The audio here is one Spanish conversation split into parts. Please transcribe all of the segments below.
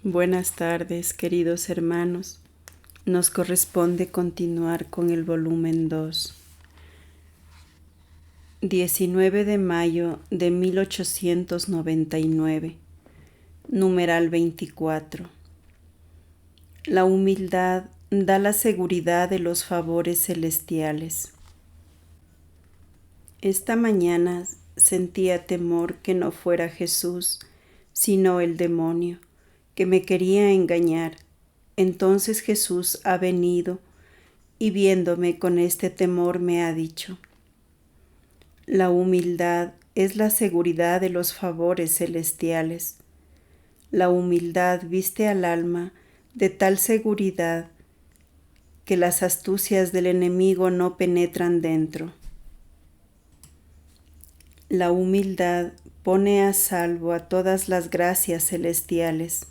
Buenas tardes, queridos hermanos. Nos corresponde continuar con el volumen 2. 19 de mayo de 1899, numeral 24. La humildad da la seguridad de los favores celestiales. Esta mañana sentía temor que no fuera Jesús, sino el demonio, que me quería engañar. Entonces Jesús ha venido y viéndome con este temor me ha dicho: la humildad es la seguridad de los favores celestiales. La humildad viste al alma de tal seguridad que las astucias del enemigo no penetran dentro. La humildad pone a salvo a todas las gracias celestiales,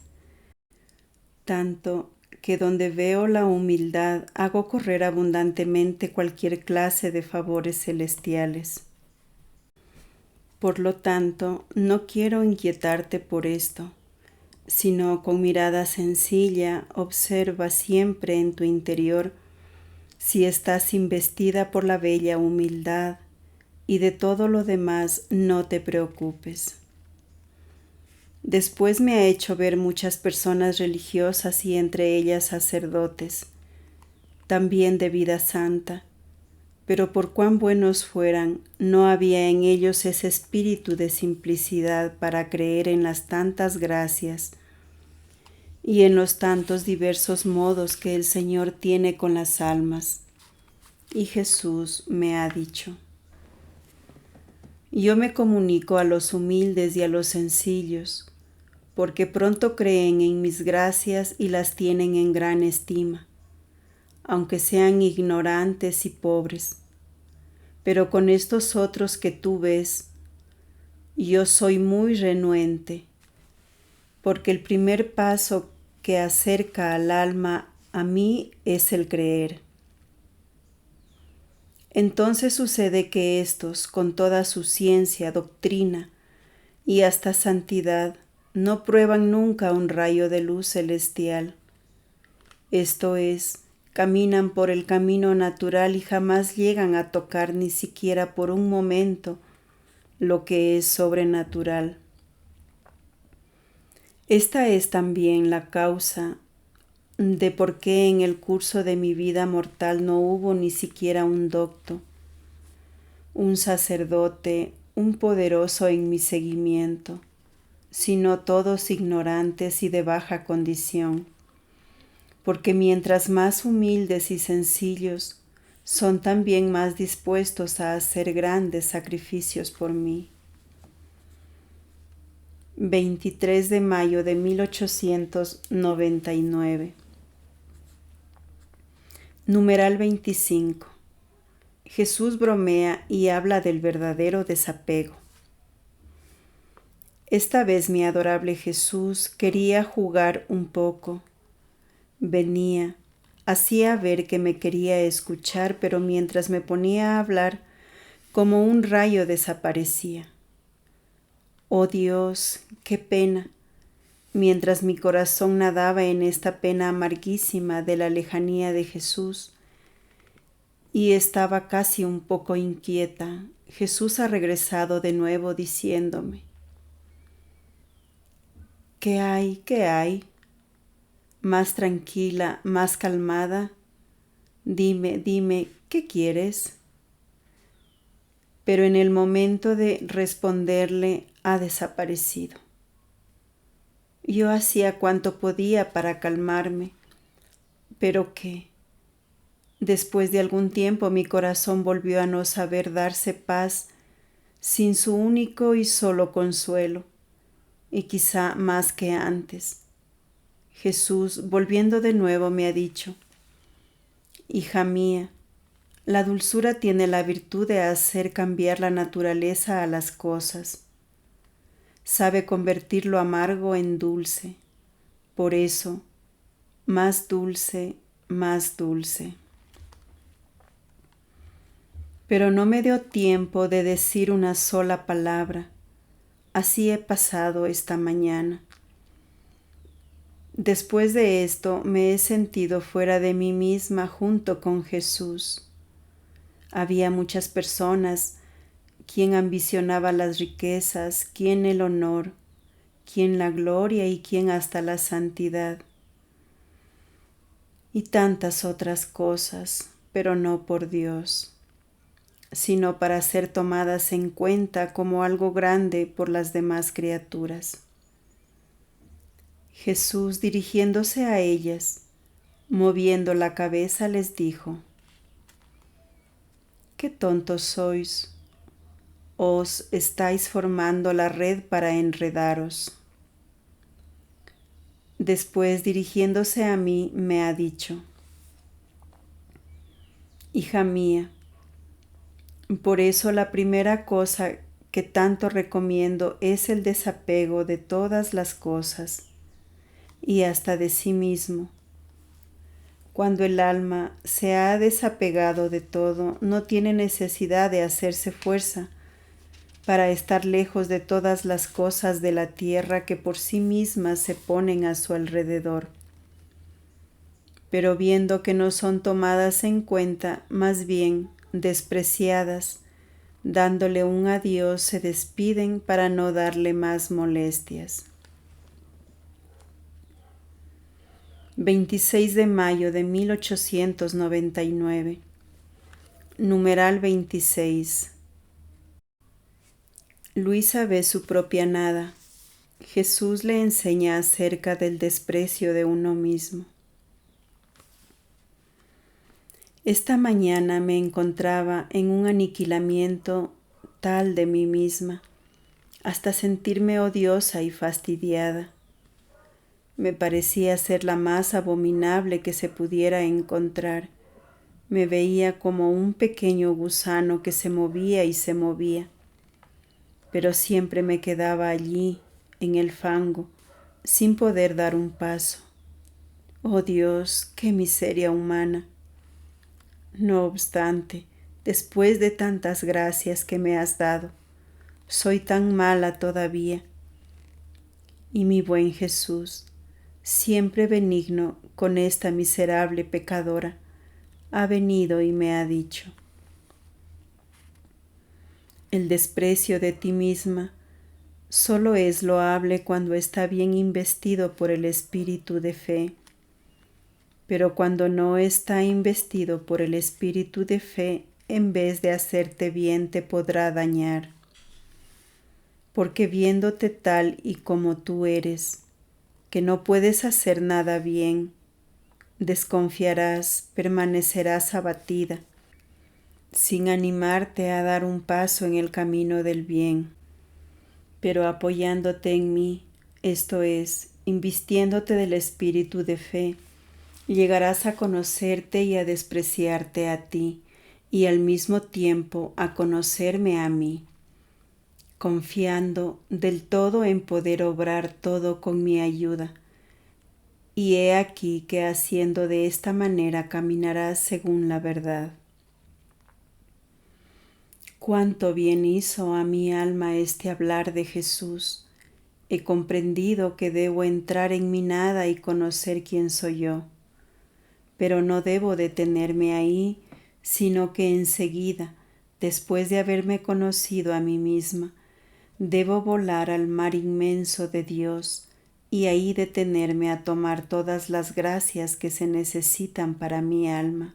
tanto que donde veo la humildad hago correr abundantemente cualquier clase de favores celestiales. Por lo tanto, no quiero inquietarte por esto, sino con mirada sencilla observa siempre en tu interior si estás investida por la bella humildad, y de todo lo demás no te preocupes. Después me ha hecho ver muchas personas religiosas y entre ellas sacerdotes, también de vida santa, pero por cuán buenos fueran, no había en ellos ese espíritu de simplicidad para creer en las tantas gracias y en los tantos diversos modos que el Señor tiene con las almas. Y Jesús me ha dicho: yo me comunico a los humildes y a los sencillos, porque pronto creen en mis gracias y las tienen en gran estima, aunque sean ignorantes y pobres. Pero con estos otros que tú ves, yo soy muy renuente, porque el primer paso que acerca al alma a mí es el creer. Entonces sucede que estos, con toda su ciencia, doctrina y hasta santidad, no prueban nunca un rayo de luz celestial. Esto es, caminan por el camino natural y jamás llegan a tocar ni siquiera por un momento lo que es sobrenatural. Esta es también la causa de por qué en el curso de mi vida mortal no hubo ni siquiera un docto, un sacerdote, un poderoso en mi seguimiento, sino todos ignorantes y de baja condición, porque mientras más humildes y sencillos, son también más dispuestos a hacer grandes sacrificios por mí. 23 de mayo de 1899. Numeral 25. Jesús bromea y habla del verdadero desapego. Esta vez mi adorable Jesús quería jugar un poco. Venía, hacía ver que me quería escuchar, pero mientras me ponía a hablar, como un rayo desaparecía. Oh Dios, qué pena, mientras mi corazón nadaba en esta pena amarguísima de la lejanía de Jesús, y estaba casi un poco inquieta. Jesús ha regresado de nuevo diciéndome: ¿qué hay? ¿Qué hay? Más tranquila, más calmada. Dime, ¿qué quieres? Pero en el momento de responderle ha desaparecido. Yo hacía cuanto podía para calmarme, pero ¿qué? Después de algún tiempo mi corazón volvió a no saber darse paz sin su único y solo consuelo, y quizá más que antes. Jesús, volviendo de nuevo, me ha dicho: hija mía, la dulzura tiene la virtud de hacer cambiar la naturaleza a las cosas. Sabe convertir lo amargo en dulce. Por eso, más dulce, más dulce. Pero no me dio tiempo de decir una sola palabra. Así he pasado esta mañana. Después de esto me he sentido fuera de mí misma junto con Jesús. Había muchas personas, quien ambicionaba las riquezas, quien el honor, quien la gloria y quien hasta la santidad. Y tantas otras cosas, pero no por Dios, sino para ser tomadas en cuenta como algo grande por las demás criaturas. Jesús, dirigiéndose a ellas, moviendo la cabeza, les dijo: «Qué tontos sois, os estáis formando la red para enredaros». Después, dirigiéndose a mí, me ha dicho: «Hija mía, por eso la primera cosa que tanto recomiendo es el desapego de todas las cosas y hasta de sí mismo. Cuando el alma se ha desapegado de todo, no tiene necesidad de hacerse fuerza para estar lejos de todas las cosas de la tierra que por sí mismas se ponen a su alrededor. Pero viendo que no son tomadas en cuenta, más bien despreciadas, dándole un adiós, se despiden para no darle más molestias». 26 de mayo de 1899. Numeral 26. Luisa ve su propia nada. Jesús le enseña acerca del desprecio de uno mismo. Esta mañana me encontraba en un aniquilamiento tal de mí misma, hasta sentirme odiosa y fastidiada. Me parecía ser la más abominable que se pudiera encontrar. Me veía como un pequeño gusano que se movía y se movía, pero siempre me quedaba allí, en el fango, sin poder dar un paso. Oh Dios, qué miseria humana. No obstante, después de tantas gracias que me has dado, soy tan mala todavía. Y mi buen Jesús, siempre benigno con esta miserable pecadora, ha venido y me ha dicho: «El desprecio de ti misma solo es loable cuando está bien investido por el espíritu de fe, pero cuando no está investido por el espíritu de fe, en vez de hacerte bien te podrá dañar. Porque viéndote tal y como tú eres, que no puedes hacer nada bien, desconfiarás, permanecerás abatida, sin animarte a dar un paso en el camino del bien. Pero apoyándote en mí, esto es, invistiéndote del espíritu de fe, llegarás a conocerte y a despreciarte a ti, y al mismo tiempo a conocerme a mí, confiando del todo en poder obrar todo con mi ayuda. Y he aquí que haciendo de esta manera caminarás según la verdad». Cuánto bien hizo a mi alma este hablar de Jesús. He comprendido que debo entrar en mi nada y conocer quién soy yo. Pero no debo detenerme ahí, sino que enseguida, después de haberme conocido a mí misma, debo volar al mar inmenso de Dios y ahí detenerme a tomar todas las gracias que se necesitan para mi alma.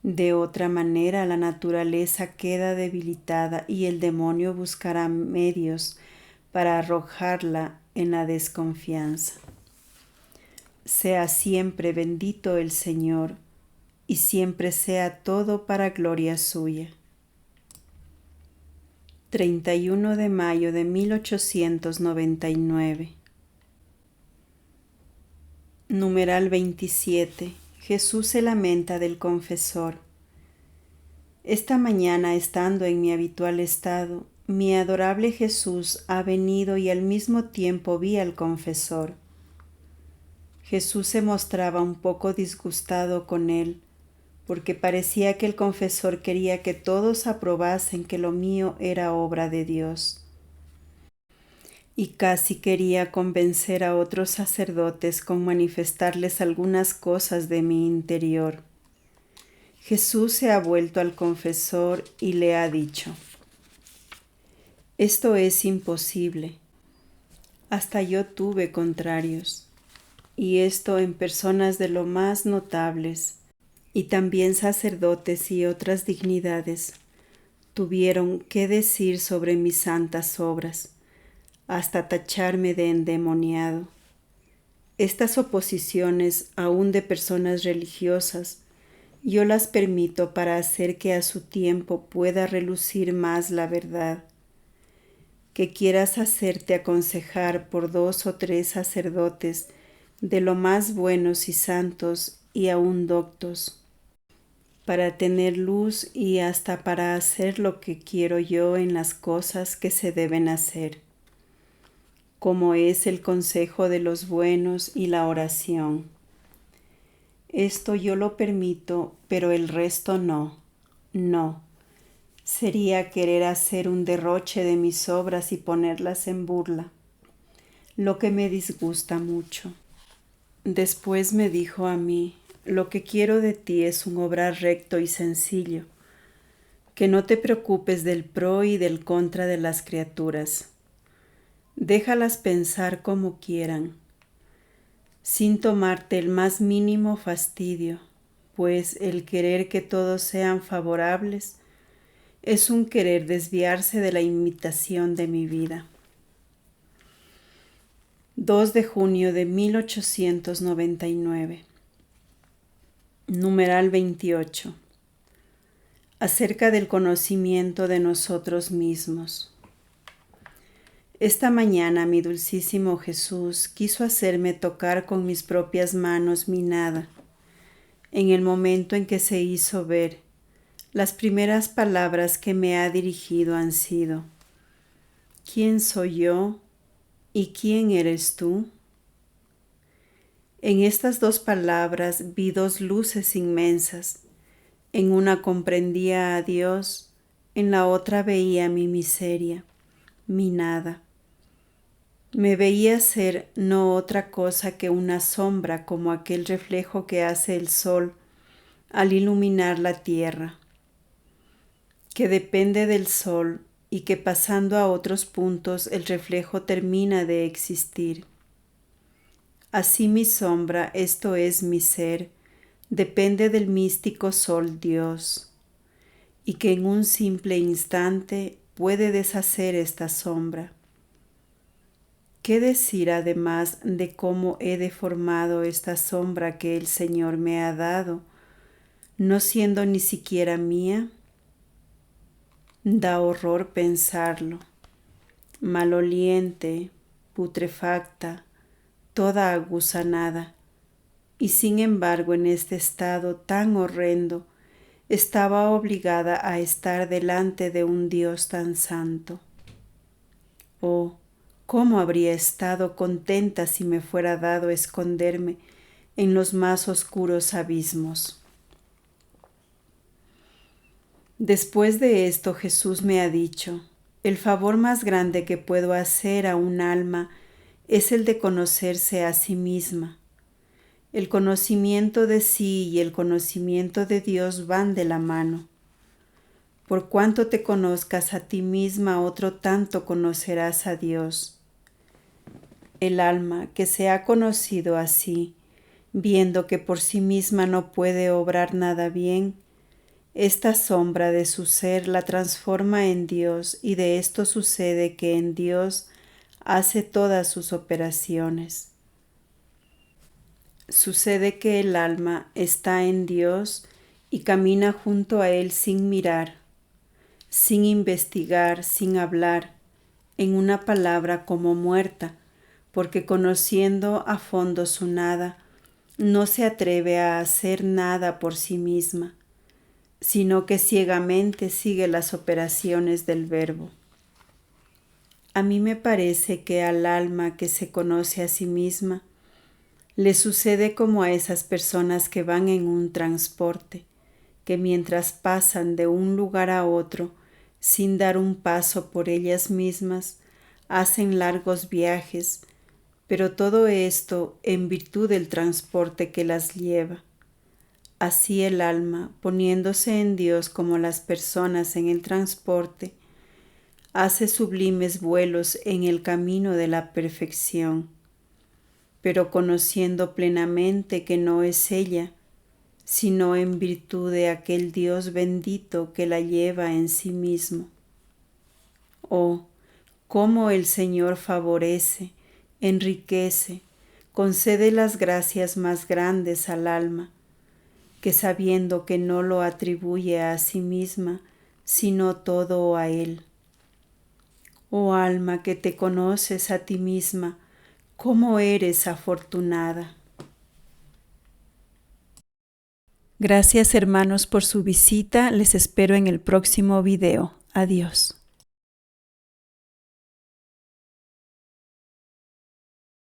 De otra manera, la naturaleza queda debilitada y el demonio buscará medios para arrojarla en la desconfianza. Sea siempre bendito el Señor, y siempre sea todo para gloria suya. 31 de mayo de 1899. Numeral 27. Jesús se lamenta del confesor. Esta mañana, estando en mi habitual estado, mi adorable Jesús ha venido y al mismo tiempo vi al confesor. Jesús se mostraba un poco disgustado con él, porque parecía que el confesor quería que todos aprobasen que lo mío era obra de Dios. y casi quería convencer a otros sacerdotes con manifestarles algunas cosas de mi interior. Jesús se ha vuelto al confesor y le ha dicho: esto es imposible. Hasta yo tuve contrarios, y esto en personas de lo más notables, y también sacerdotes y otras dignidades tuvieron que decir sobre mis santas obras, hasta tacharme de endemoniado. Estas oposiciones, aún de personas religiosas, yo las permito para hacer que a su tiempo pueda relucir más la verdad. Que quieras hacerte aconsejar por 2 o 3 sacerdotes de lo más buenos y santos y aún doctos, para tener luz y hasta para hacer lo que quiero yo en las cosas que se deben hacer, como es el consejo de los buenos y la oración. Esto yo lo permito, pero el resto no. No. Sería querer hacer un derroche de mis obras y ponerlas en burla, lo que me disgusta mucho. Después me dijo a mí: lo que quiero de ti es un obrar recto y sencillo, que no te preocupes del pro y del contra de las criaturas. Déjalas pensar como quieran, sin tomarte el más mínimo fastidio, pues el querer que todos sean favorables es un querer desviarse de la imitación de mi vida. 2 de junio de 1899. Numeral 28. Acerca del conocimiento de nosotros mismos. Esta mañana mi dulcísimo Jesús quiso hacerme tocar con mis propias manos mi nada. En el momento en que se hizo ver, las primeras palabras que me ha dirigido han sido: ¿quién soy yo y quién eres tú? En estas 2 palabras vi 2 luces inmensas. En una comprendía a Dios, en la otra veía mi miseria, mi nada. Me veía ser no otra cosa que una sombra, como aquel reflejo que hace el sol al iluminar la tierra, que depende del sol y que pasando a otros puntos el reflejo termina de existir. Así mi sombra, esto es mi ser, depende del místico sol Dios, y que en un simple instante puede deshacer esta sombra. ¿Qué decir además de cómo he deformado esta sombra que el Señor me ha dado, no siendo ni siquiera mía? Da horror pensarlo. Maloliente, putrefacta, toda aguzanada, y sin embargo en este estado tan horrendo estaba obligada a estar delante de un Dios tan santo. Oh, cómo habría estado contenta si me fuera dado esconderme en los más oscuros abismos. Después de esto Jesús me ha dicho: el favor más grande que puedo hacer a un alma es el de conocerse a sí misma. El conocimiento de sí y el conocimiento de Dios van de la mano. Por cuanto te conozcas a ti misma, otro tanto conocerás a Dios. El alma que se ha conocido así, viendo que por sí misma no puede obrar nada bien, esta sombra de su ser la transforma en Dios, y de esto sucede que en Dios hace todas sus operaciones. Sucede que el alma está en Dios y camina junto a Él sin mirar, sin investigar, sin hablar, en una palabra como muerta, porque conociendo a fondo su nada, no se atreve a hacer nada por sí misma, sino que ciegamente sigue las operaciones del Verbo. A mí me parece que al alma que se conoce a sí misma, le sucede como a esas personas que van en un transporte, que mientras pasan de un lugar a otro, sin dar un paso por ellas mismas, hacen largos viajes, pero todo esto en virtud del transporte que las lleva. Así el alma, poniéndose en Dios como las personas en el transporte, hace sublimes vuelos en el camino de la perfección, pero conociendo plenamente que no es ella, sino en virtud de aquel Dios bendito que la lleva en sí mismo. Oh, cómo el Señor favorece, enriquece, concede las gracias más grandes al alma, que sabiendo que no lo atribuye a sí misma, sino todo a Él. Oh alma que te conoces a ti misma, cómo eres afortunada. Gracias hermanos por su visita, les espero en el próximo video. Adiós.